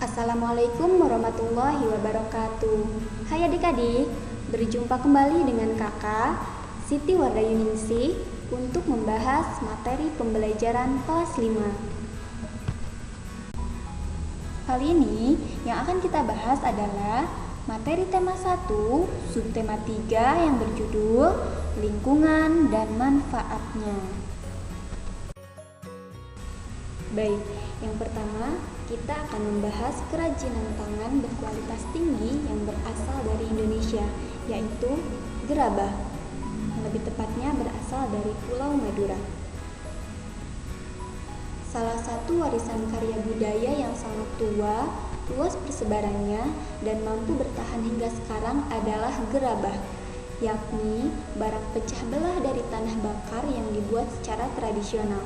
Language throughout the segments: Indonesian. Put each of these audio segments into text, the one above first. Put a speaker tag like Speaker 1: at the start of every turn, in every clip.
Speaker 1: Assalamualaikum warahmatullahi wabarakatuh. Hai adik-adik, berjumpa kembali dengan kakak Siti Wardayuningsih untuk membahas materi pembelajaran kelas 5. Kali ini yang akan kita bahas adalah materi tema 1, subtema 3 yang berjudul lingkungan dan manfaatnya. Baik, yang pertama kita akan membahas kerajinan tangan berkualitas tinggi yang berasal dari Indonesia, yaitu gerabah. Lebih tepatnya berasal dari Pulau Madura. Salah satu warisan karya budaya yang sangat tua, luas persebarannya, dan mampu bertahan hingga sekarang adalah gerabah, yakni barang pecah belah dari tanah bakar yang dibuat secara tradisional.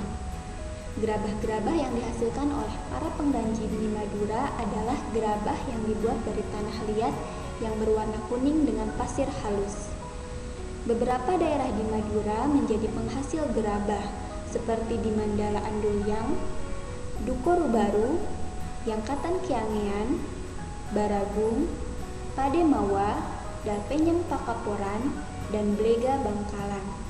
Speaker 1: Gerabah-gerabah yang dihasilkan oleh para pengganji di Madura adalah gerabah yang dibuat dari tanah liat yang berwarna kuning dengan pasir halus. Beberapa daerah di Madura menjadi penghasil gerabah, seperti di Mandala Andulyang, Dukoru Baru, Yangkatan Kiangean, Baragung, Pademawa, Dalpenyang Pakaporan, dan Blega Bangkalan.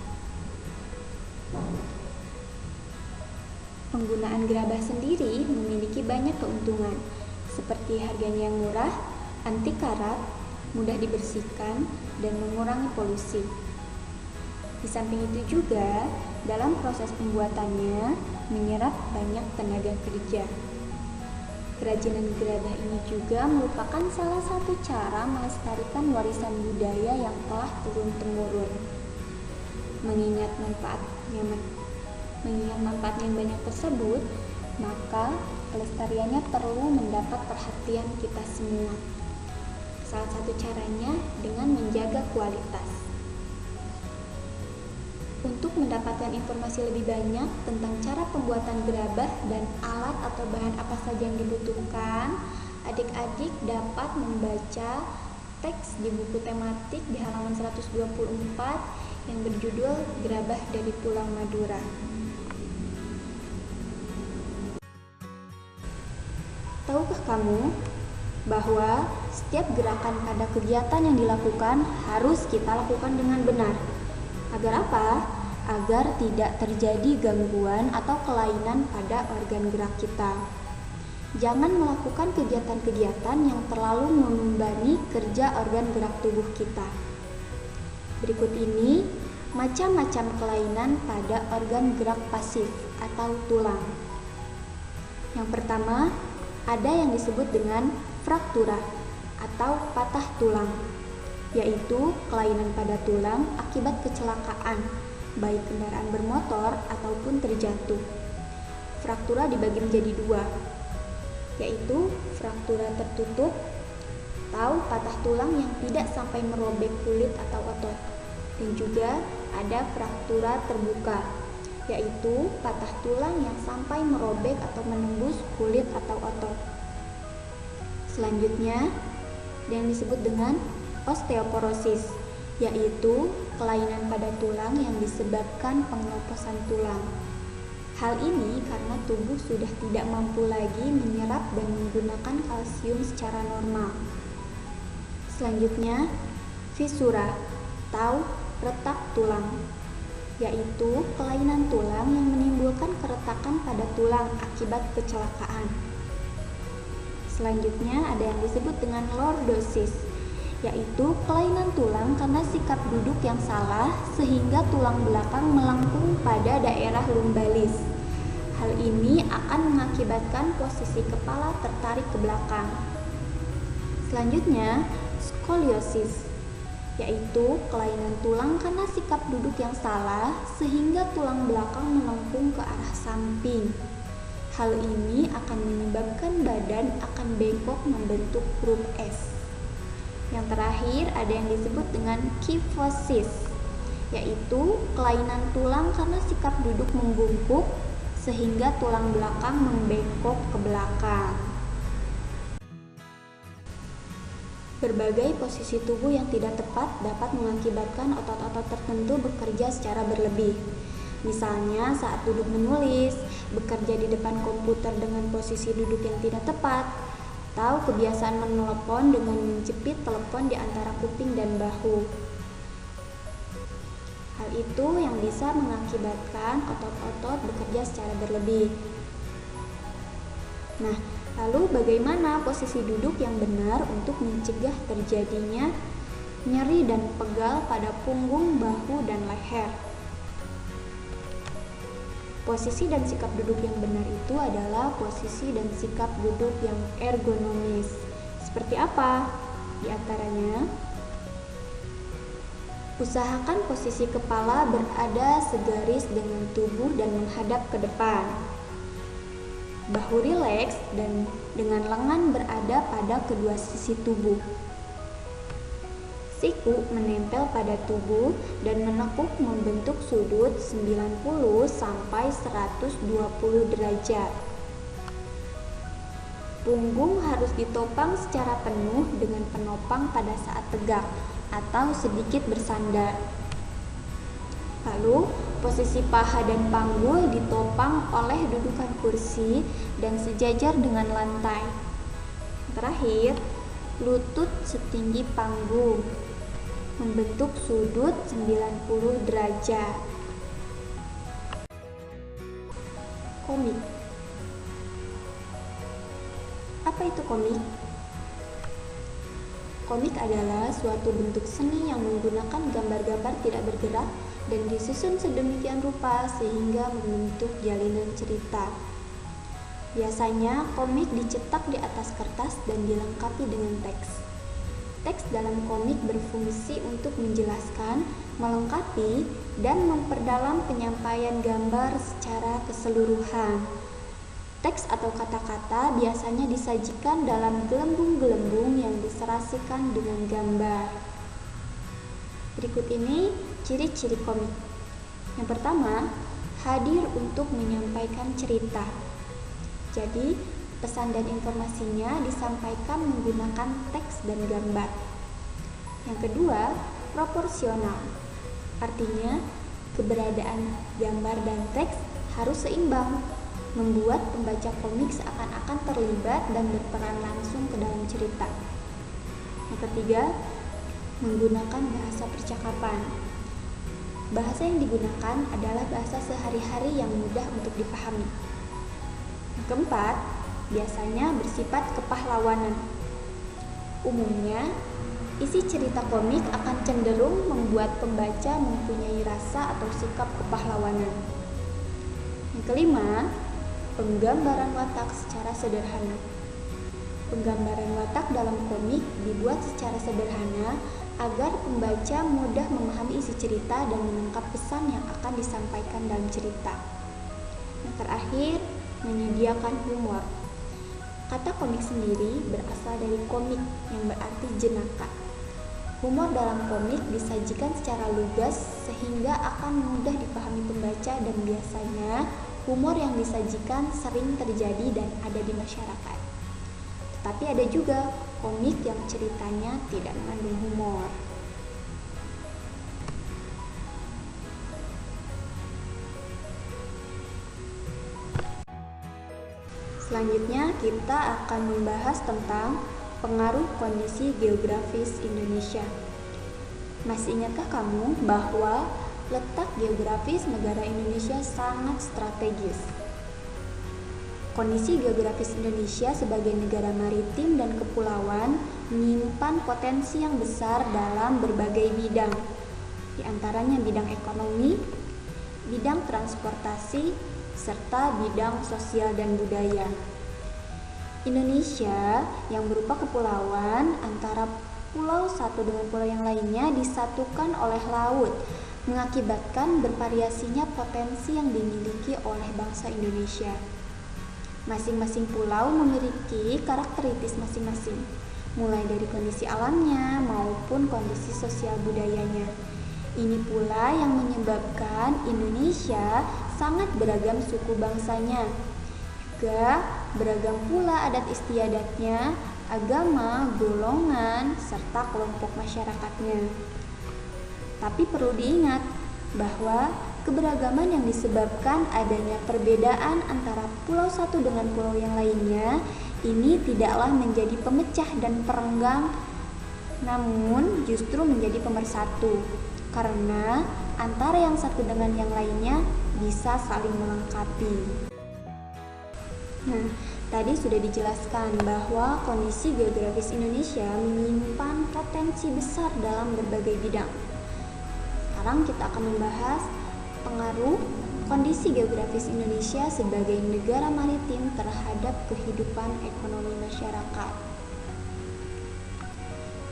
Speaker 1: Penggunaan gerabah sendiri memiliki banyak keuntungan, seperti harganya yang murah, anti karat, mudah dibersihkan, dan mengurangi polusi. Di samping itu juga, dalam proses pembuatannya menyerap banyak tenaga kerja. Kerajinan gerabah ini juga merupakan salah satu cara melestarikan warisan budaya yang telah turun-temurun. Mengingat manfaat yang banyak tersebut, maka pelestariannya perlu mendapat perhatian kita semua. Salah satu caranya dengan menjaga kualitas. Untuk mendapatkan informasi lebih banyak tentang cara pembuatan gerabah dan alat atau bahan apa saja yang dibutuhkan, adik-adik dapat membaca teks di buku tematik di halaman 124 yang berjudul Gerabah dari Pulau Madura. Tahukah kamu bahwa setiap gerakan pada kegiatan yang dilakukan harus kita lakukan dengan benar? Agar apa? Agar tidak terjadi gangguan atau kelainan pada organ gerak kita. Jangan melakukan kegiatan-kegiatan yang terlalu membebani kerja organ gerak tubuh kita. Berikut ini macam-macam kelainan pada organ gerak pasif atau tulang. Yang pertama, ada yang disebut dengan fraktura atau patah tulang, yaitu kelainan pada tulang akibat kecelakaan, baik kendaraan bermotor ataupun terjatuh. Fraktura dibagi menjadi dua, yaitu fraktura tertutup atau patah tulang yang tidak sampai merobek kulit atau otot, dan juga ada fraktura terbuka, yaitu patah tulang yang sampai merobek atau menembus kulit atau otot. Selanjutnya, yang disebut dengan osteoporosis, yaitu kelainan pada tulang yang disebabkan pengeroposan tulang. Hal ini karena tubuh sudah tidak mampu lagi menyerap dan menggunakan kalsium secara normal. Selanjutnya, fisura atau retak tulang, yaitu kelainan tulang yang menimbulkan keretakan pada tulang akibat kecelakaan. Selanjutnya ada yang disebut dengan lordosis, yaitu kelainan tulang karena sikap duduk yang salah sehingga tulang belakang melengkung pada daerah lumbalis. Hal ini akan mengakibatkan posisi kepala tertarik ke belakang. Selanjutnya, skoliosis, yaitu kelainan tulang karena sikap duduk yang salah sehingga tulang belakang melengkung ke arah samping. Hal ini akan menyebabkan badan akan bengkok membentuk huruf S. Yang terakhir ada yang disebut dengan kyphosis, yaitu kelainan tulang karena sikap duduk membungkuk sehingga tulang belakang membengkok ke belakang. Berbagai posisi tubuh yang tidak tepat dapat mengakibatkan otot-otot tertentu bekerja secara berlebih. Misalnya saat duduk menulis, bekerja di depan komputer dengan posisi duduk yang tidak tepat, atau kebiasaan menelepon dengan menjepit telepon di antara kuping dan bahu. Hal itu yang bisa mengakibatkan otot-otot bekerja secara berlebih. Nah, lalu bagaimana posisi duduk yang benar untuk mencegah terjadinya nyeri dan pegal pada punggung, bahu, dan leher? Posisi dan sikap duduk yang benar itu adalah posisi dan sikap duduk yang ergonomis. Seperti apa? Di antaranya, usahakan posisi kepala berada segaris dengan tubuh dan menghadap ke depan. Bahu rileks dan dengan lengan berada pada kedua sisi tubuh. Siku menempel pada tubuh dan menekuk membentuk sudut 90 sampai 120 derajat. Punggung harus ditopang secara penuh dengan penopang pada saat tegak atau sedikit bersandar. Lalu, posisi paha dan panggul ditopang oleh dudukan kursi dan sejajar dengan lantai. Terakhir, lutut setinggi panggung, membentuk sudut 90 derajat. Komik. Apa itu komik? Komik adalah suatu bentuk seni yang menggunakan gambar-gambar tidak bergerak dan disusun sedemikian rupa sehingga membentuk jalinan cerita. Biasanya komik dicetak di atas kertas dan dilengkapi dengan teks. Teks dalam komik berfungsi untuk menjelaskan, melengkapi, dan memperdalam penyampaian gambar secara keseluruhan. Teks atau kata-kata biasanya disajikan dalam gelembung-gelembung yang diserasikan dengan gambar. Berikut ini ciri-ciri komik. Yang pertama, hadir untuk menyampaikan cerita. Jadi, pesan dan informasinya disampaikan menggunakan teks dan gambar. Yang kedua, proporsional. Artinya, keberadaan gambar dan teks harus seimbang, membuat pembaca komik seakan-akan terlibat dan berperan langsung ke dalam cerita. Yang ketiga, menggunakan bahasa percakapan. Bahasa yang digunakan adalah bahasa sehari-hari yang mudah untuk dipahami. Yang keempat, biasanya bersifat kepahlawanan. Umumnya, isi cerita komik akan cenderung membuat pembaca mempunyai rasa atau sikap kepahlawanan. Yang kelima, penggambaran watak secara sederhana. Penggambaran watak dalam komik dibuat secara sederhana agar pembaca mudah memahami isi cerita dan menangkap pesan yang akan disampaikan dalam cerita. Yang terakhir, menyediakan humor. Kata komik sendiri berasal dari komik yang berarti jenaka. Humor dalam komik disajikan secara lugas sehingga akan mudah dipahami pembaca dan biasanya humor yang disajikan sering terjadi dan ada di masyarakat. Tetapi ada juga komik yang ceritanya tidak mengandung humor. Selanjutnya kita akan membahas tentang pengaruh kondisi geografis Indonesia. Masih ingatkah kamu bahwa letak geografis negara Indonesia sangat strategis? Kondisi geografis Indonesia sebagai negara maritim dan kepulauan menyimpan potensi yang besar dalam berbagai bidang, di antaranya bidang ekonomi, bidang transportasi, serta bidang sosial dan budaya. Indonesia yang berupa kepulauan antara pulau satu dengan pulau yang lainnya disatukan oleh laut, mengakibatkan bervariasinya potensi yang dimiliki oleh bangsa Indonesia. Masing-masing pulau memiliki karakteristik masing-masing, mulai dari kondisi alamnya maupun kondisi sosial budayanya. Ini pula yang menyebabkan Indonesia sangat beragam suku bangsanya. Juga beragam pula adat istiadatnya, agama, golongan, serta kelompok masyarakatnya. Tapi perlu diingat bahwa keberagaman yang disebabkan adanya perbedaan antara pulau satu dengan pulau yang lainnya ini tidaklah menjadi pemecah dan perenggang, namun justru menjadi pemersatu, karena antara yang satu dengan yang lainnya bisa saling melengkapi. Nah, tadi sudah dijelaskan bahwa kondisi geografis Indonesia menyimpan potensi besar dalam berbagai bidang. Sekarang kita akan membahas pengaruh kondisi geografis Indonesia sebagai negara maritim terhadap kehidupan ekonomi masyarakat.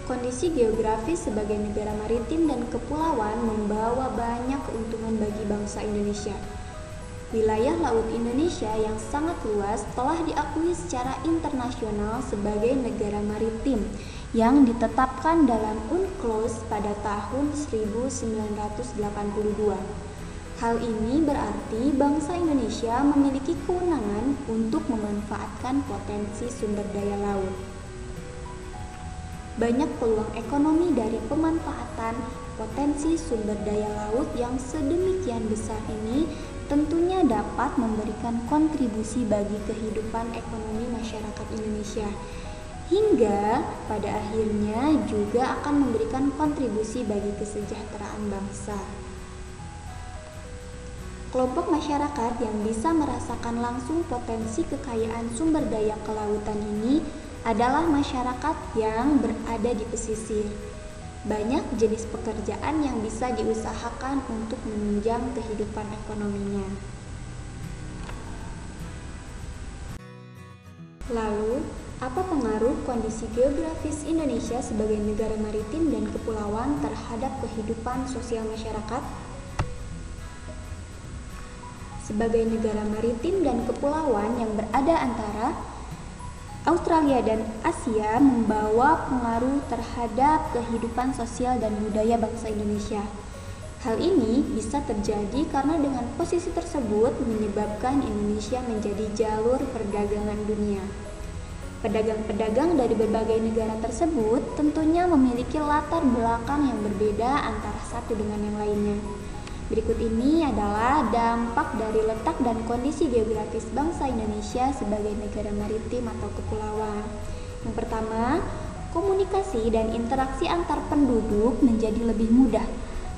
Speaker 1: Kondisi geografis sebagai negara maritim dan kepulauan membawa banyak keuntungan bagi bangsa Indonesia. Wilayah laut Indonesia yang sangat luas telah diakui secara internasional sebagai negara maritim yang ditetapkan dalam UNCLOS pada tahun 1982. Hal ini berarti bangsa Indonesia memiliki kewenangan untuk memanfaatkan potensi sumber daya laut. Banyak peluang ekonomi dari pemanfaatan potensi sumber daya laut yang sedemikian besar ini tentunya dapat memberikan kontribusi bagi kehidupan ekonomi masyarakat Indonesia, hingga pada akhirnya juga akan memberikan kontribusi bagi kesejahteraan bangsa. Kelompok masyarakat yang bisa merasakan langsung potensi kekayaan sumber daya kelautan ini adalah masyarakat yang berada di pesisir. Banyak jenis pekerjaan yang bisa diusahakan untuk menunjang kehidupan ekonominya. Lalu, apa pengaruh kondisi geografis Indonesia sebagai negara maritim dan kepulauan terhadap kehidupan sosial masyarakat? Sebagai negara maritim dan kepulauan yang berada antara Australia dan Asia membawa pengaruh terhadap kehidupan sosial dan budaya bangsa Indonesia. Hal ini bisa terjadi karena dengan posisi tersebut menyebabkan Indonesia menjadi jalur perdagangan dunia. Pedagang-pedagang dari berbagai negara tersebut tentunya memiliki latar belakang yang berbeda antara satu dengan yang lainnya. Berikut ini adalah dampak dari letak dan kondisi geografis bangsa Indonesia sebagai negara maritim atau kepulauan. Yang pertama, komunikasi dan interaksi antar penduduk menjadi lebih mudah,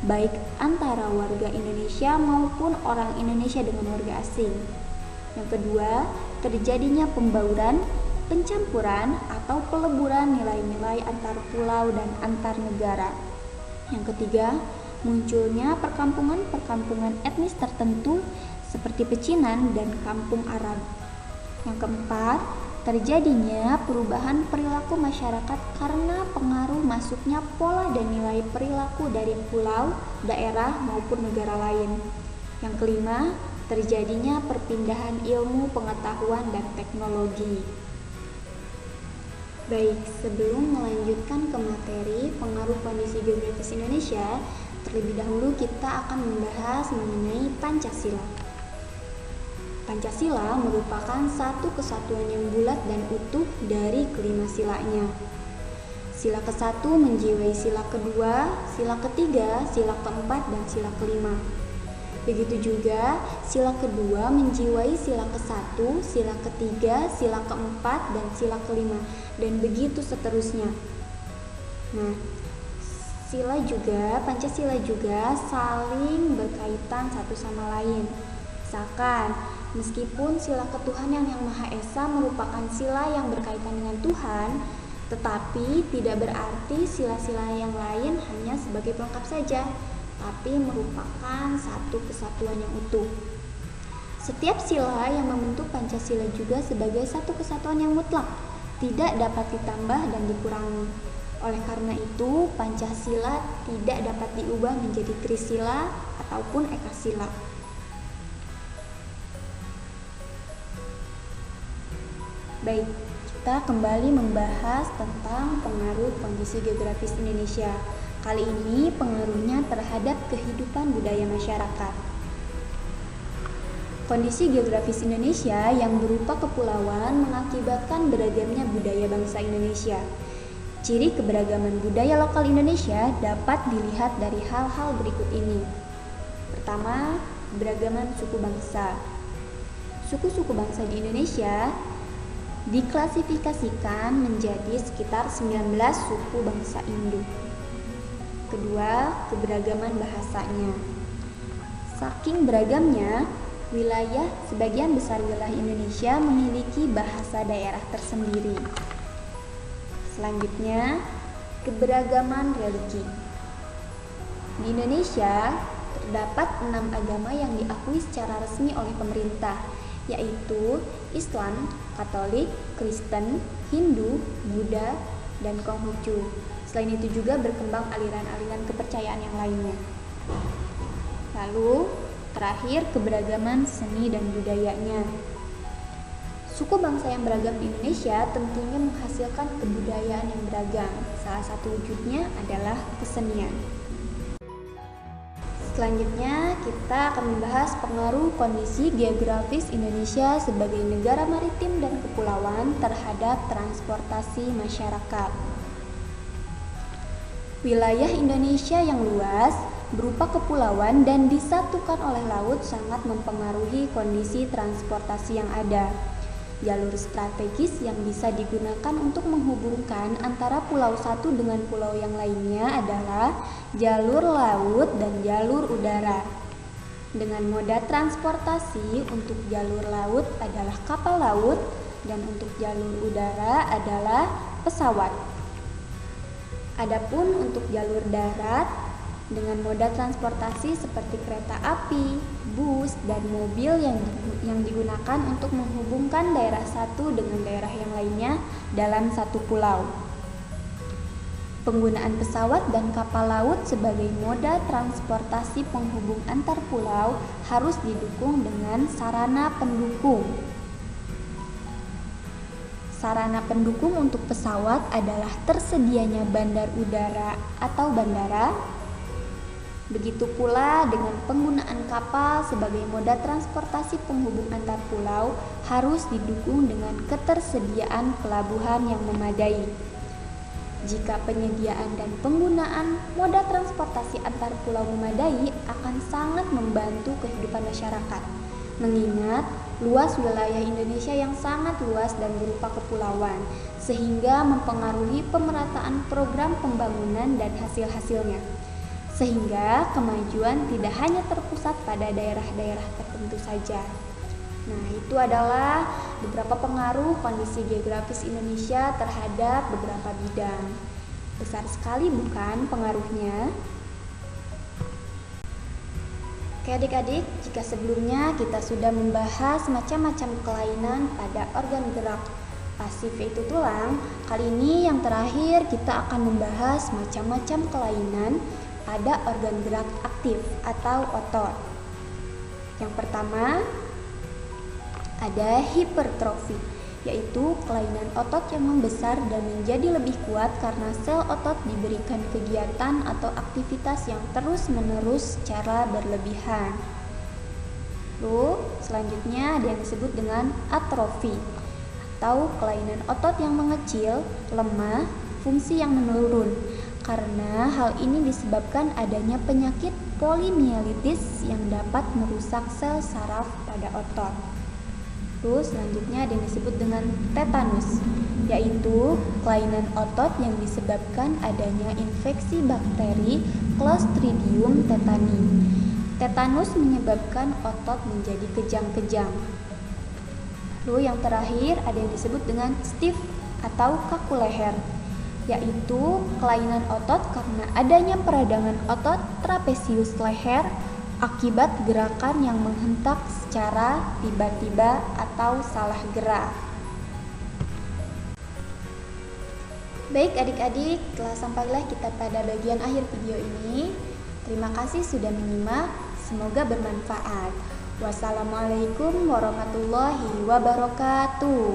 Speaker 1: baik antara warga Indonesia maupun orang Indonesia dengan warga asing. Yang kedua, terjadinya pembauran, pencampuran atau peleburan nilai-nilai antar pulau dan antar negara. Yang ketiga, munculnya perkampungan-perkampungan etnis tertentu seperti pecinan dan kampung Arab. Yang keempat, terjadinya perubahan perilaku masyarakat karena pengaruh masuknya pola dan nilai perilaku dari pulau, daerah maupun negara lain. Yang kelima, terjadinya perpindahan ilmu, pengetahuan, dan teknologi. Baik, sebelum melanjutkan ke materi pengaruh kondisi geografis Indonesia, terlebih dahulu kita akan membahas mengenai Pancasila. Pancasila merupakan satu kesatuan yang bulat dan utuh dari kelima silanya. Sila ke-1 menjiwai sila kedua, sila ketiga, sila keempat, dan sila kelima. Begitu juga sila kedua menjiwai sila ke-1, sila ketiga, sila keempat, dan sila kelima, dan begitu seterusnya. Nah, Pancasila juga saling berkaitan satu sama lain. Misalkan, meskipun sila ketuhanan yang Maha Esa merupakan sila yang berkaitan dengan Tuhan, tetapi tidak berarti sila-sila yang lain hanya sebagai pelengkap saja, tapi merupakan satu kesatuan yang utuh. Setiap sila yang membentuk Pancasila juga sebagai satu kesatuan yang mutlak, tidak dapat ditambah dan dikurangi. Oleh karena itu, Pancasila tidak dapat diubah menjadi Trisila ataupun Ekasila. Baik, kita kembali membahas tentang pengaruh kondisi geografis Indonesia. Kali ini pengaruhnya terhadap kehidupan budaya masyarakat. Kondisi geografis Indonesia yang berupa kepulauan mengakibatkan beragamnya budaya bangsa Indonesia. Ciri keberagaman budaya lokal Indonesia dapat dilihat dari hal-hal berikut ini. Pertama, keberagaman suku bangsa. Suku-suku bangsa di Indonesia diklasifikasikan menjadi sekitar 19 suku bangsa Indo. Kedua, keberagaman bahasanya. Saking beragamnya, sebagian besar wilayah Indonesia memiliki bahasa daerah tersendiri. Selanjutnya, keberagaman religi. Di Indonesia, terdapat 6 agama yang diakui secara resmi oleh pemerintah, yaitu Islam, Katolik, Kristen, Hindu, Buddha, dan Konghucu. Selain itu juga berkembang aliran-aliran kepercayaan yang lainnya. Lalu, terakhir keberagaman seni dan budayanya. Suku bangsa yang beragam di Indonesia tentunya menghasilkan kebudayaan yang beragam. Salah satu wujudnya adalah kesenian. Selanjutnya, kita akan membahas pengaruh kondisi geografis Indonesia sebagai negara maritim dan kepulauan terhadap transportasi masyarakat. Wilayah Indonesia yang luas, berupa kepulauan dan disatukan oleh laut sangat mempengaruhi kondisi transportasi yang ada. Jalur strategis yang bisa digunakan untuk menghubungkan antara pulau satu dengan pulau yang lainnya adalah jalur laut dan jalur udara. Dengan moda transportasi untuk jalur laut adalah kapal laut dan untuk jalur udara adalah pesawat. Adapun untuk jalur darat, dengan moda transportasi seperti kereta api, bus, dan mobil yang digunakan untuk menghubungkan daerah satu dengan daerah yang lainnya dalam satu pulau. Penggunaan pesawat dan kapal laut sebagai moda transportasi penghubung antar pulau harus didukung dengan sarana pendukung. Sarana pendukung untuk pesawat adalah tersedianya bandar udara atau bandara. Begitu pula dengan penggunaan kapal sebagai moda transportasi penghubung antar pulau harus didukung dengan ketersediaan pelabuhan yang memadai. Jika penyediaan dan penggunaan moda transportasi antar pulau memadai akan sangat membantu kehidupan masyarakat, mengingat luas wilayah Indonesia yang sangat luas dan berupa kepulauan, sehingga mempengaruhi pemerataan program pembangunan dan hasil-hasilnya. Sehingga kemajuan tidak hanya terpusat pada daerah-daerah tertentu saja. Nah, itu adalah beberapa pengaruh kondisi geografis Indonesia terhadap beberapa bidang. Besar sekali bukan pengaruhnya? Oke adik-adik, jika sebelumnya kita sudah membahas macam-macam kelainan pada organ gerak pasif yaitu tulang, kali ini yang terakhir kita akan membahas macam-macam kelainan pada organ gerak aktif atau otot. Yang pertama ada hipertrofi, yaitu kelainan otot yang membesar dan menjadi lebih kuat karena sel otot diberikan kegiatan atau aktivitas yang terus-menerus secara berlebihan. Lalu selanjutnya ada yang disebut dengan atrofi atau kelainan otot yang mengecil, lemah, fungsi yang menurun. Karena hal ini disebabkan adanya penyakit polimielitis yang dapat merusak sel saraf pada otot. Terus selanjutnya ada yang disebut dengan tetanus, yaitu kelainan otot yang disebabkan adanya infeksi bakteri Clostridium tetani. Tetanus menyebabkan otot menjadi kejang-kejang. Lalu yang terakhir ada yang disebut dengan stiff atau kaku leher, yaitu kelainan otot karena adanya peradangan otot trapesius leher akibat gerakan yang menghentak secara tiba-tiba atau salah gerak. Baik adik-adik, telah sampailah kita pada bagian akhir video ini. Terima kasih sudah menyimak, semoga bermanfaat. Wassalamualaikum warahmatullahi wabarakatuh.